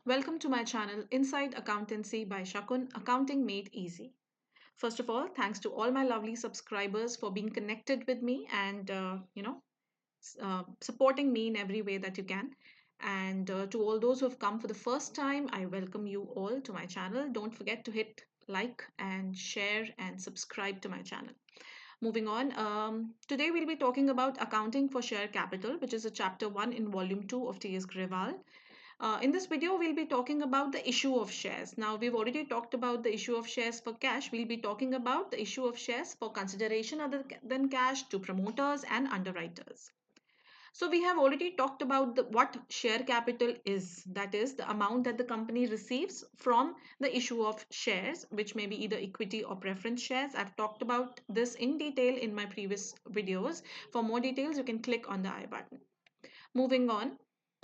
Welcome to my channel Inside Accountancy by Ch-1, Accounting Made Easy. First of all, thanks to all my lovely subscribers for being connected with me and supporting me in every way that you can. And to all those who have come for the first time, I welcome you all to my channel. Don't forget to hit like and share and subscribe to my channel. Moving on, today we'll be talking about accounting for share capital, which is a chapter 1 in volume 2 of T.S. Grewal. In this video, we'll be talking about the issue of shares. Now, we've already talked about the issue of shares for cash. We'll be talking about the issue of shares for consideration other than cash to promoters and underwriters. So we have already talked about what share capital is. That is the amount that the company receives from the issue of shares, which may be either equity or preference shares. I've talked about this in detail in my previous videos. For more details, you can click on the I button. Moving on,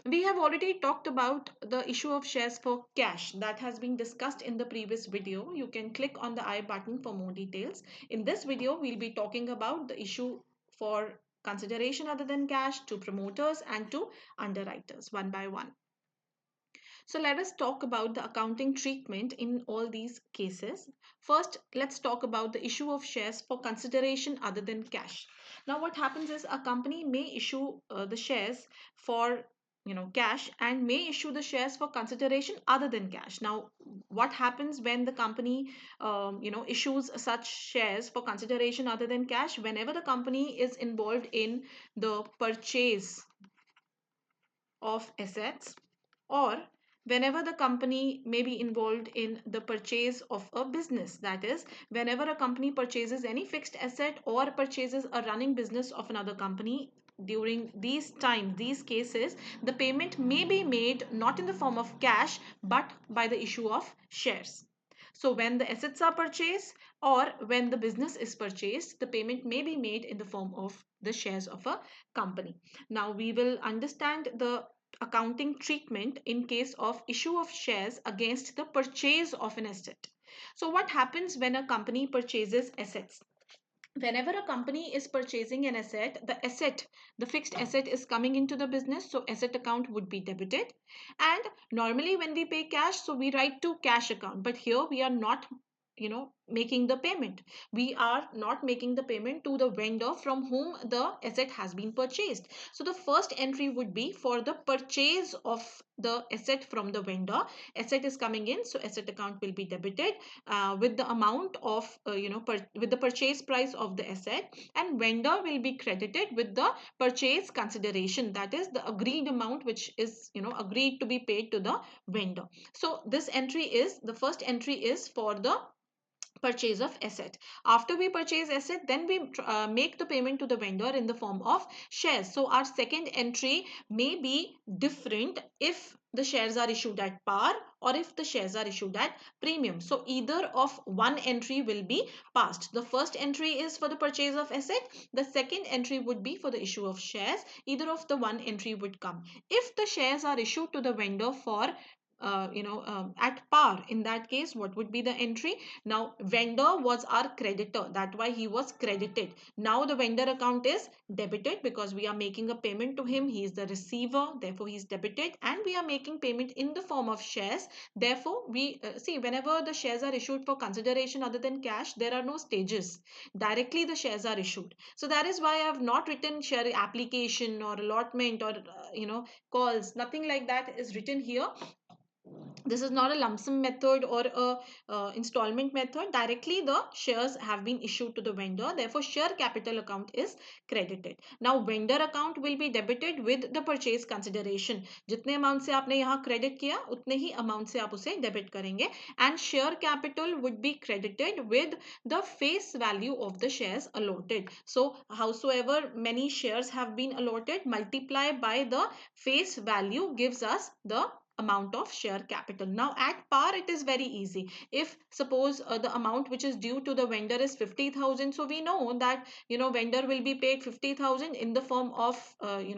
we have already talked about the issue of shares for cash that has been discussed in the previous video. You can click on the I button for more details. In this video, we'll be talking about the issue for consideration other than cash to promoters and to underwriters one by one. So let us talk about the accounting treatment in all these cases. First, let's talk about the issue of shares for consideration other than cash. Now, what happens is a company may issue the shares for cash and may issue the shares for consideration other than cash. Now, what happens when the company issues such shares for consideration other than cash? Whenever the company is involved in the purchase of assets, or whenever the company may be involved in the purchase of a business. That is, whenever a company purchases any fixed asset or purchases a running business of another company, during these times, these cases, the payment may be made not in the form of cash but by the issue of shares. So when the assets are purchased or when the business is purchased, the payment may be made in the form of the shares of a company. Now we will understand the accounting treatment in case of issue of shares against the purchase of an asset. So what happens when a company purchases assets? Whenever a company is purchasing an asset, the fixed asset is coming into the business, so asset account would be debited. And normally when we pay cash, so we write to cash account, but here we are not making the payment. We are not making the payment to the vendor from whom the asset has been purchased. So the first entry would be for the purchase of the asset from the vendor. Asset is coming in, so asset account will be debited with the amount of with the purchase price of the asset, and vendor will be credited with the purchase consideration, that is the agreed amount which is agreed to be paid to the vendor. So this entry is the first entry is for the purchase of asset. After we purchase asset, then we make the payment to the vendor in the form of shares. So our second entry may be different if the shares are issued at par or if the shares are issued at premium. So either of one entry will be passed. The first entry is for the purchase of asset. The second entry would be for the issue of shares. Either of the one entry would come. If the shares are issued to the vendor for at par, in that case, what would be the entry? Now vendor was our creditor, that's why he was credited. Now the vendor account is debited because we are making a payment to him. He is the receiver, therefore he is debited, and we are making payment in the form of shares. Therefore we see, whenever the shares are issued for consideration other than cash, there are no stages. Directly the shares are issued. So that is why I have not written share application or allotment or calls. Nothing like that is written here. This is not a lump sum method or a installment method. Directly the shares have been issued to the vendor, therefore share capital account is credited. Now vendor account will be debited with the purchase consideration. जितने amount से आपने यहाँ credit किया उतने ही amount से आप उसे debit करेंगे, and share capital would be credited with the face value of the shares allotted. So howsoever many shares have been allotted, multiply by the face value gives us the amount of share capital. Now at par it is very easy. If suppose the amount which is due to the vendor is 50,000, so we know that vendor will be paid 50,000 in the form of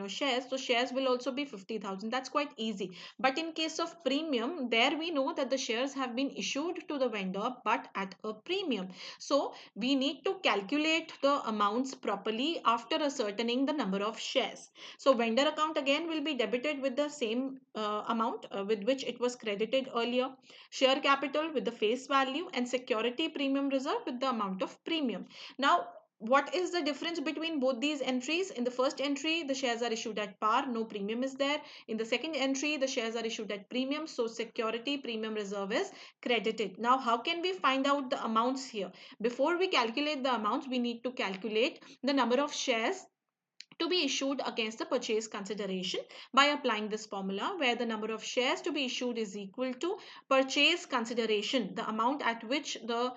shares, so shares will also be 50,000. That's quite easy. But in case of premium, there we know that the shares have been issued to the vendor but at a premium, so we need to calculate the amounts properly after ascertaining the number of shares. So vendor account again will be debited with the same amount with which it was credited earlier, share capital with the face value, and security premium reserve with the amount of premium. Now, what is the difference between both these entries? In the first entry, the shares are issued at par, no premium is there. In the second entry, the shares are issued at premium, so security premium reserve is credited. Now, how can we find out the amounts here? Before we calculate the amounts, we need to calculate the number of shares to be issued against the purchase consideration by applying this formula, where the number of shares to be issued is equal to purchase consideration, the amount at which the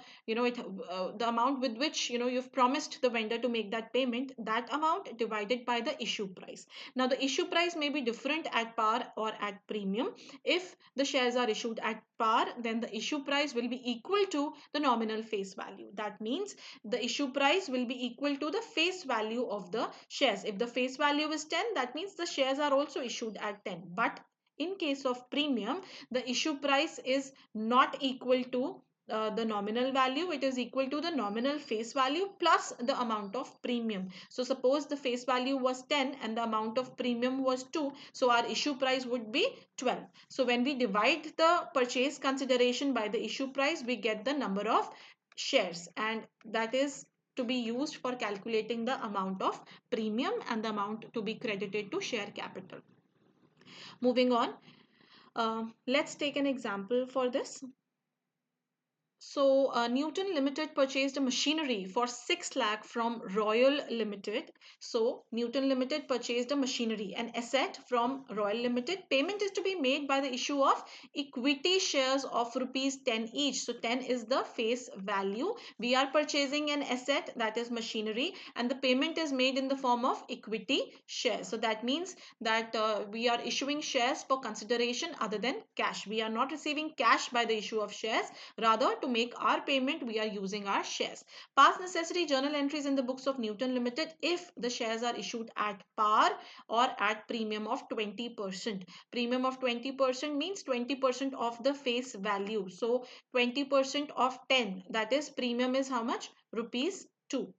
amount with which you've promised the vendor to make that payment, that amount divided by the issue price. Now, the issue price may be different at par or at premium. If the shares are issued at par, then the issue price will be equal to the nominal face value. That means the issue price will be equal to the face value of the shares. If the face value is 10, that means the shares are also issued at 10. But in case of premium, the issue price is not equal to the nominal value. It is equal to the nominal face value plus the amount of premium. So suppose the face value was 10 and the amount of premium was 2, so our issue price would be 12. So when we divide the purchase consideration by the issue price, we get the number of shares, and that is to be used for calculating the amount of premium and the amount to be credited to share capital. Moving on, let's take an example for this. So, Newton Limited purchased a machinery for 6 lakh from Royal Limited. So, Newton Limited purchased a machinery, an asset from Royal Limited. Payment is to be made by the issue of equity shares of rupees 10 each. So, 10 is the face value. We are purchasing an asset, that is machinery, and the payment is made in the form of equity shares. So, that means that we are issuing shares for consideration other than cash. We are not receiving cash by the issue of shares. Rather, to make our payment, we are using our shares. Past necessary journal entries in the books of Newton Limited if the shares are issued at par or at premium of 20%. Premium of 20% means 20% of the face value. So 20% of 10, that is premium is how much? Rupees 2.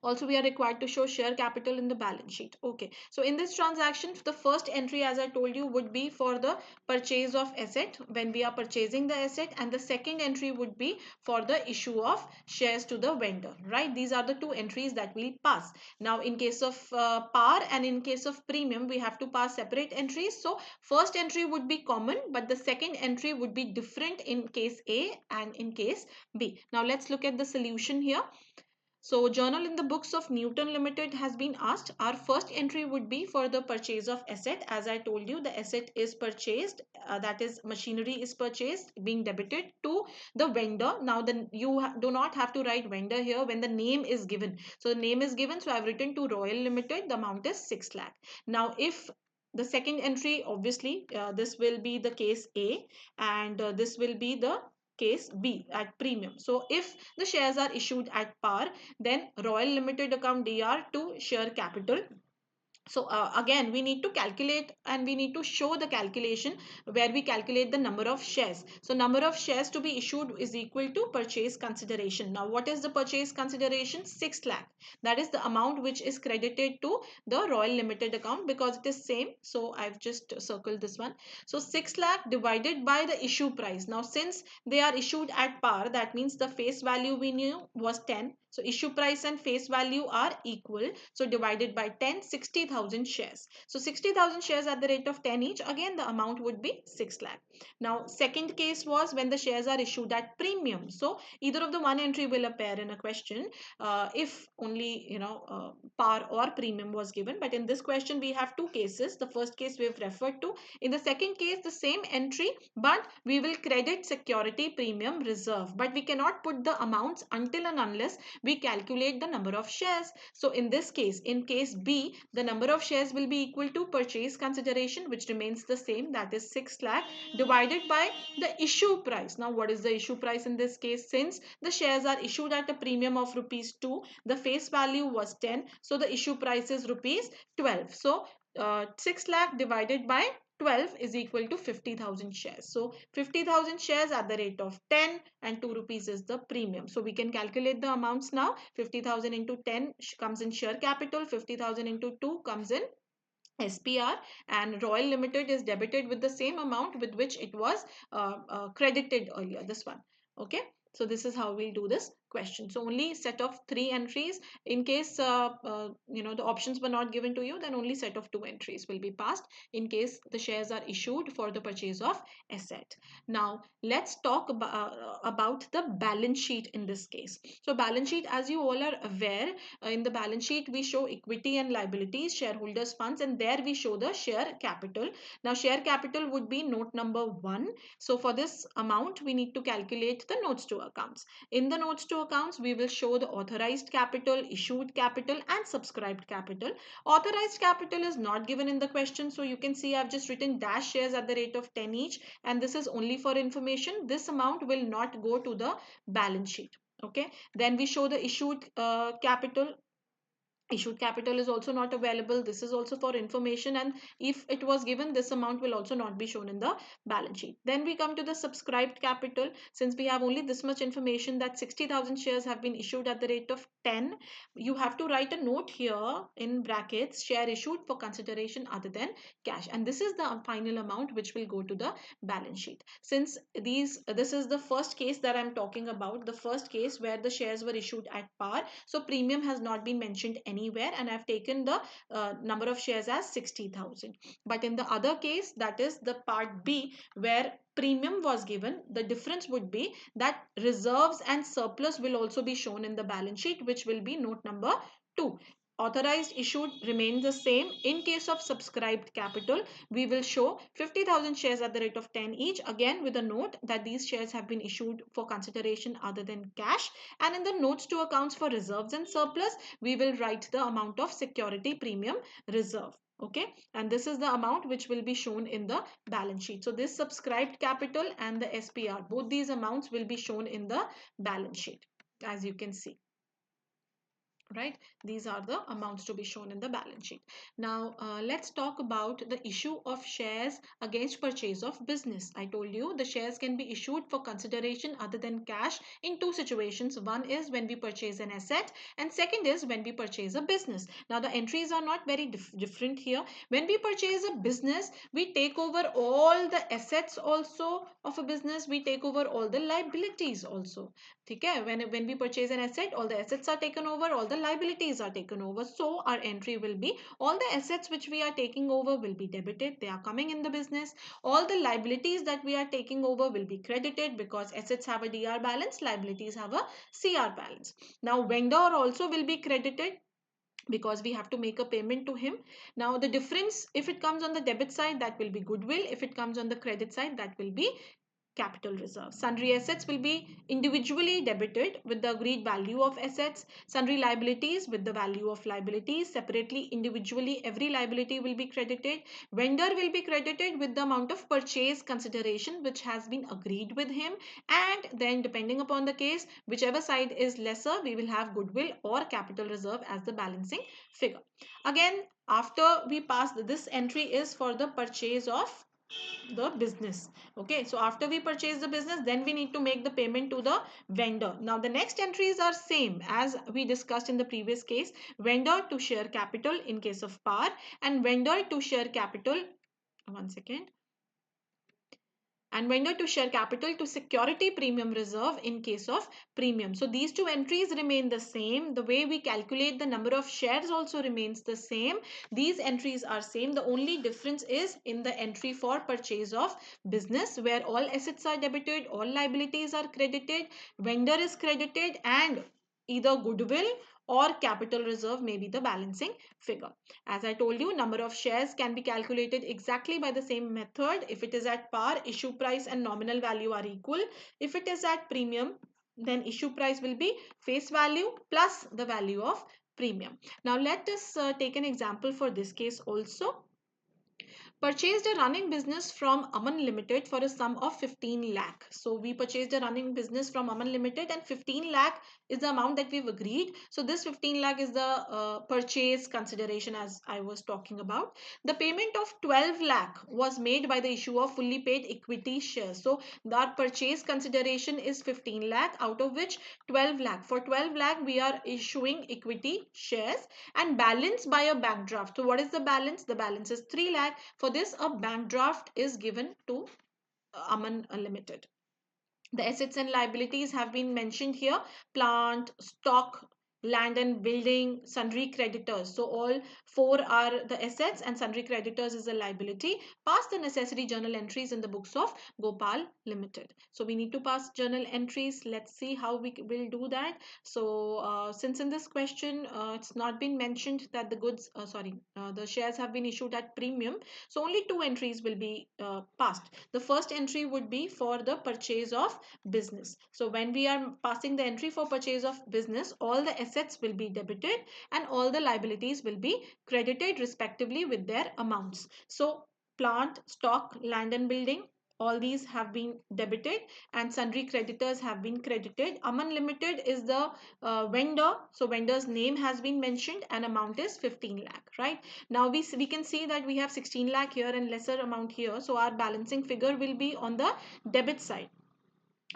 Also, we are required to show share capital in the balance sheet. Okay, so in this transaction, the first entry, as I told you, would be for the purchase of asset when we are purchasing the asset, and the second entry would be for the issue of shares to the vendor, right? These are the two entries that we'll pass. Now, in case of par and in case of premium, we have to pass separate entries. So first entry would be common, but the second entry would be different in case A and in case B. Now let's look at the solution here. So, journal in the books of Newton Limited has been asked. Our first entry would be for the purchase of asset. As I told you, the asset is purchased, that is machinery is purchased, being debited to the vendor. Now, you do not have to write vendor here when the name is given. So, the name is given. So, I've written to Royal Limited. The amount is 6 lakh. Now, if the second entry, obviously, this will be the case A, and this will be the case B at premium. So if the shares are issued at par, then Royal Limited account DR to share capital. So again, we need to calculate and we need to show the calculation where we calculate the number of shares. So number of shares to be issued is equal to purchase consideration. Now what is the purchase consideration? 6 lakh. That is the amount which is credited to the Royal Limited account because it is same. So I've just circled this one. So 6 lakh divided by the issue price. Now since they are issued at par, that means the face value we knew was 10. So issue price and face value are equal. So divided by 10, 60,000 shares. So 60,000 shares at the rate of 10 each. Again, the amount would be 6 lakh. Now, second case was when the shares are issued at premium. So either of the one entry will appear in a question if only, par or premium was given. But in this question, we have two cases. The first case we have referred to. In the second case, the same entry, but we will credit security premium reserve. But we cannot put the amounts until and unless we calculate the number of shares. So in this case, in case B, the number of shares will be equal to purchase consideration, which remains the same, that is 6 lakh divided by the issue price. Now what is the issue price in this case? Since the shares are issued at a premium of rupees 2, the face value was 10, so the issue price is rupees 12. So 6 lakh divided by 12 is equal to 50,000 shares. So 50,000 shares at the rate of 10 and 2 rupees is the premium. So we can calculate the amounts now. 50,000 into 10 comes in share capital. 50,000 into 2 comes in SPR, and Royal Limited is debited with the same amount with which it was credited earlier, this one. Okay, so this is how we'll do this question. So only set of 3 entries. In case the options were not given to you, then only set of 2 entries will be passed in case the shares are issued for the purchase of asset. Now let's talk about the balance sheet in this case. So balance sheet, as you all are aware, in the balance sheet we show equity and liabilities, shareholders funds, and there we show the share capital. Now share capital would be note number 1. So for this amount we need to calculate the notes to accounts. In the notes to accounts we will show the authorized capital, issued capital, and subscribed capital. Authorized capital is not given in the question, so you can see I've just written dash shares at the rate of 10 each, and this is only for information. This amount will not go to the balance sheet. Okay, then we show the capital. Issued capital is also not available. This is also for information, and if it was given, this amount will also not be shown in the balance sheet. Then we come to the subscribed capital. Since we have only this much information that 60,000 shares have been issued at the rate of 10, you have to write a note here in brackets, share issued for consideration other than cash, and this is the final amount which will go to the balance sheet. Since this is the first case that I'm talking about, the first case where the shares were issued at par, so premium has not been mentioned anywhere, and I've taken the number of shares as 60,000. But in the other case, that is the part B, where premium was given, the difference would be that reserves and surplus will also be shown in the balance sheet, which will be note number 2. Authorized issued remain the same. In case of subscribed capital, we will show 50,000 shares at the rate of 10 each, again with a note that these shares have been issued for consideration other than cash. And in the notes to accounts for reserves and surplus, we will write the amount of security premium reserve. Okay, and this is the amount which will be shown in the balance sheet. So this subscribed capital and the SPR, both these amounts will be shown in the balance sheet, as you can see. Right, these are the amounts to be shown in the balance sheet. Now let's talk about the issue of shares against purchase of business. I told you the shares can be issued for consideration other than cash in 2 situations. One is when we purchase an asset, and second is when we purchase a business. Now the entries are not very different here. When we purchase a business, we take over all the assets also of a business, we take over all the liabilities also. Okay, when we purchase an asset, all the assets are taken over, all the liabilities are taken over. So our entry will be, all the assets which we are taking over will be debited, they are coming in the business. All the liabilities that we are taking over will be credited, because assets have a DR balance, liabilities have a CR balance. Now vendor also will be credited, because we have to make a payment to him. Now the difference, if it comes on the debit side, that will be goodwill. If it comes on the credit side, that will be capital reserve. Sundry assets will be individually debited with the agreed value of assets. Sundry liabilities with the value of liabilities. Separately, individually, every liability will be credited. Vendor will be credited with the amount of purchase consideration which has been agreed with him. And then depending upon the case, whichever side is lesser, we will have goodwill or capital reserve as the balancing figure. Again, after we pass, this entry is for the purchase of the business. Okay, so after we purchase the business, then we need to make the payment to the vendor. Now the next entries are same as we discussed in the previous case. Vendor to share capital in case of par, and vendor to share capital, one second, and vendor to share capital to security premium reserve in case of premium. So these two entries remain the same. The way we calculate the number of shares also remains the same. These entries are same. The only difference is in the entry for purchase of business, where all assets are debited, all liabilities are credited, vendor is credited, and either goodwill or capital reserve may be the balancing figure. As I told you, number of shares can be calculated exactly by the same method. If it is at par, issue price and nominal value are equal. If it is at premium, then issue price will be face value plus the value of premium. Now let us take an example for this case also. Purchased a running business from Aman Limited for a sum of 15 lakh. So we purchased a running business from Aman Limited and 15 lakh is the amount that we've agreed. So this 15 lakh is the purchase consideration as I was talking about. The payment of 12 lakh was made by the issue of fully paid equity shares. So our purchase consideration is 15 lakh, out of which 12 lakh. For 12 lakh we are issuing equity shares and balance by a bank draft. So what is the balance? The balance is 3 lakh. For this, a bank draft is given to Aman Limited. The assets and liabilities have been mentioned here: plant, stock, land and building, sundry creditors. So all four are the assets and sundry creditors is a liability. Pass the necessary journal entries in the books of Gopal Limited. So we need to pass journal entries. Let's see how we will do that. So since in this question it's not been mentioned that the goods the shares have been issued at premium, so only two entries will be passed. The first entry would be for the purchase of business. So when we are passing the entry for purchase of business, all the assets will be debited and all the liabilities will be credited respectively with their amounts. So plant, stock, land and building, all these have been debited and sundry creditors have been credited. Aman Limited is the vendor, so vendor's name has been mentioned and amount is 15 lakh, right? Now we can see that we have 16 lakh here and lesser amount here, so our balancing figure will be on the debit side.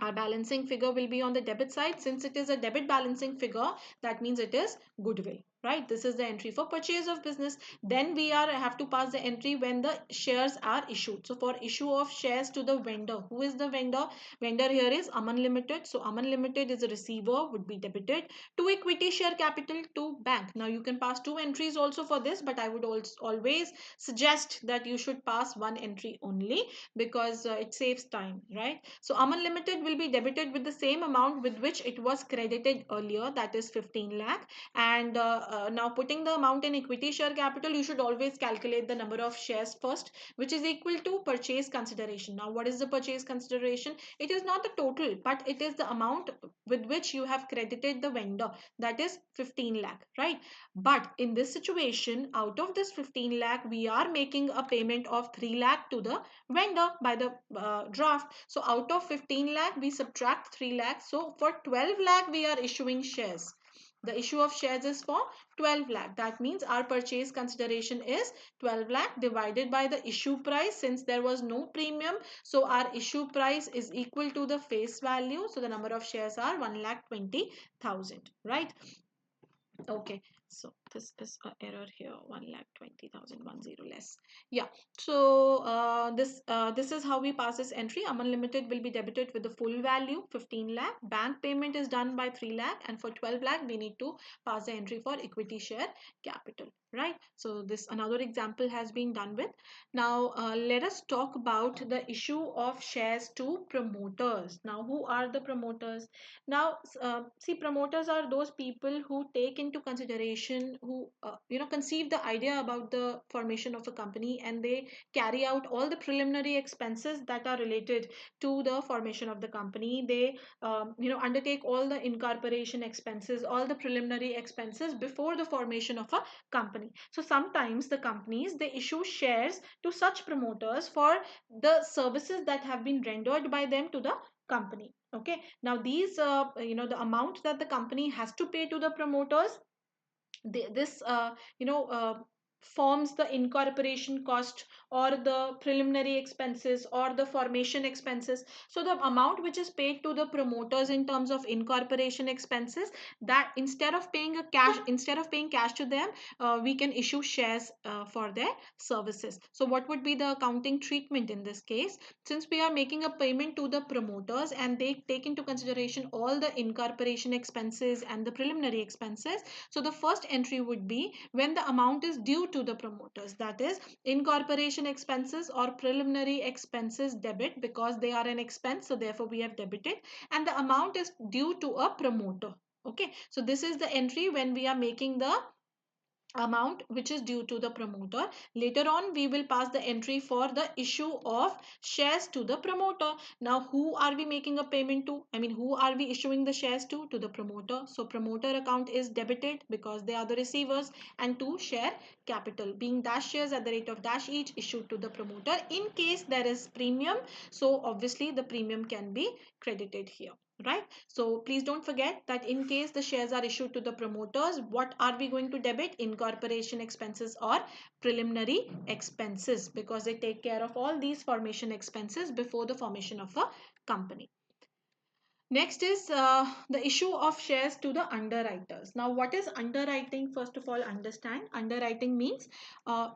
Our balancing figure will be on the debit side. Since it is a debit balancing figure, that means it is goodwill, right? This is the entry for purchase of business. Then we have to pass the entry when the shares are issued. So for issue of shares to the vendor, who is the vendor? Vendor here is Aman Limited. So Aman Limited is a receiver, would be debited to equity share capital to bank. Now you can pass two entries also for this, but I would also always suggest that you should pass one entry only, because it saves time, right? So Aman Limited will be debited with the same amount with which it was credited earlier, that is 15 lakh. And now putting the amount in equity share capital, you should always calculate the number of shares first, which is equal to purchase consideration. Now what is the purchase consideration? It is not the total, but it is the amount with which you have credited the vendor, that is 15 lakh, right? But in this situation, out of this 15 lakh, we are making a payment of 3 lakh to the vendor by the draft. So out of 15 lakh, we subtract 3 lakh. So for 12 lakh, we are issuing shares. The issue of shares is for 12 lakh. That means our purchase consideration is 12 lakh divided by the issue price. Since there was no premium, so our issue price is equal to the face value. So the number of shares are 1,20,000, right? Okay, so this is an error here, 1,20,010 less. Yeah, so this is how we pass this entry. Aman Limited will be debited with the full value 15 lakh. Bank payment is done by 3 lakh, and for 12 lakh we need to pass the entry for equity share capital, right? So this another example has been done with. Now let us talk about the issue of shares to promoters. Now who are the promoters? Now see, promoters are those people who take into consideration, who conceive the idea about the formation of a company, and they carry out all the preliminary expenses that are related to the formation of the company. They undertake all the incorporation expenses, all the preliminary expenses before the formation of a company. So sometimes the companies, they issue shares to such promoters for the services that have been rendered by them to the company. Okay, now these the amount that the company has to pay to the promoters, this forms the incorporation cost or the preliminary expenses or the formation expenses. So the amount which is paid to the promoters in terms of incorporation expenses, that instead of paying cash to them, we can issue shares for their services. So what would be the accounting treatment in this case? Since we are making a payment to the promoters and they take into consideration all the incorporation expenses and the preliminary expenses, so the first entry would be when the amount is due to the promoters, that is incorporation expenses or preliminary expenses debit, because they are an expense, so therefore we have debited, and the amount is due to a promoter. Okay, so this is the entry when we are making the amount which is due to the promoter. Later on, we will pass the entry for the issue of shares to the promoter. Now, who are we making a payment to? I mean, who are we issuing the shares to? To the promoter. So, promoter account is debited because they are the receivers, and to share capital being dash shares at the rate of dash each issued to the promoter. In case there is premium, so obviously the premium can be credited here, right? So please don't forget that in case the shares are issued to the promoters, what are we going to debit? Incorporation expenses or preliminary expenses, because they take care of all these formation expenses before the formation of a company. Next is the issue of shares to the underwriters. Now, what is underwriting? First of all, understand underwriting means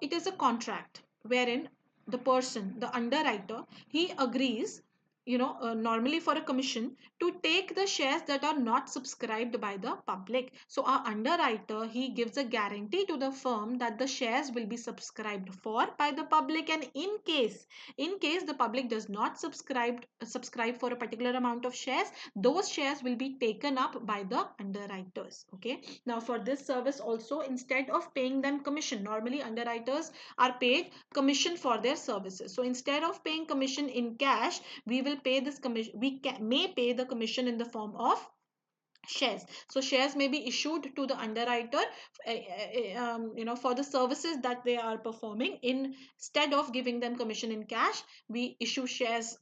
it is a contract wherein the person, the underwriter, he agrees, normally for a commission, to take the shares that are not subscribed by the public. So our underwriter, he gives a guarantee to the firm that the shares will be subscribed for by the public, and in case the public does not subscribe for a particular amount of shares, those shares will be taken up by the underwriters. Okay, now for this service also, instead of paying them commission, normally underwriters are paid commission for their services. So instead of paying commission in cash, we will pay this commission, may pay the commission in the form of shares. So shares may be issued to the underwriter, for the services that they are performing. Instead of giving them commission in cash, we issue shares,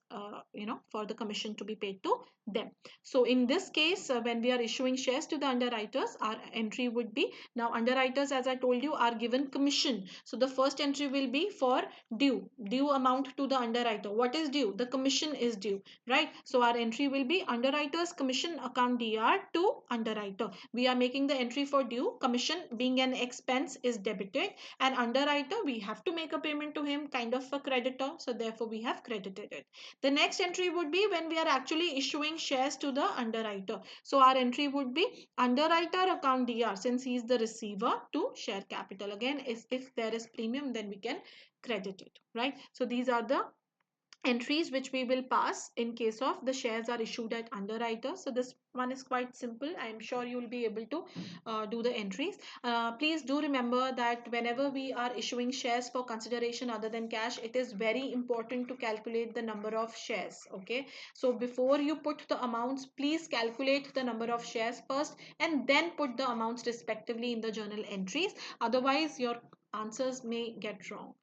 for the commission to be paid to them. So in this case, when we are issuing shares to the underwriters, our entry would be, now underwriters, as I told you, are given commission. So the first entry will be for due amount to the underwriter. What is due? The commission is due, right? So our entry will be underwriters commission account dr to underwriter. We are making the entry for due. Commission being an expense is debited, and underwriter, we have to make a payment to him, kind of a creditor, so therefore we have credited it. The next entry would be when we are actually issuing shares to the underwriter. So our entry would be underwriter account dr, since he is the receiver, to share capital. Again, if there is premium, then we can credit it, right? So these are the entries which we will pass in case of the shares are issued at underwriter. So this one is quite simple. I am sure you will be able to do the entries. Please do remember that whenever we are issuing shares for consideration other than cash, it is very important to calculate the number of shares. Okay, so before you put the amounts, please calculate the number of shares first and then put the amounts respectively in the journal entries. Otherwise your answers may get wrong.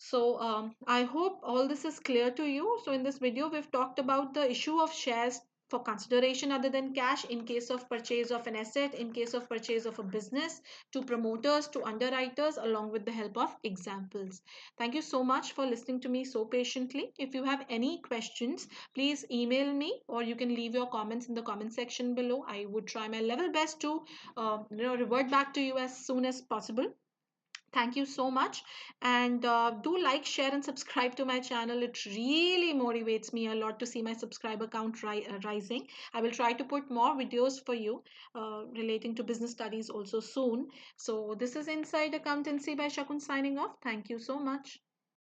So I hope all this is clear to you. So in this video, we've talked about the issue of shares for consideration other than cash in case of purchase of an asset, in case of purchase of a business, to promoters, to underwriters, along with the help of examples. Thank you so much for listening to me so patiently. If you have any questions, please email me, or you can leave your comments in the comment section below. I would try my level best to revert back to you as soon as possible. Thank you so much, and do like, share and subscribe to my channel. It really motivates me a lot to see my subscriber count rising. I will try to put more videos for you relating to business studies also soon. So this is Inside Accountancy by Ch-1 signing off. Thank you so much.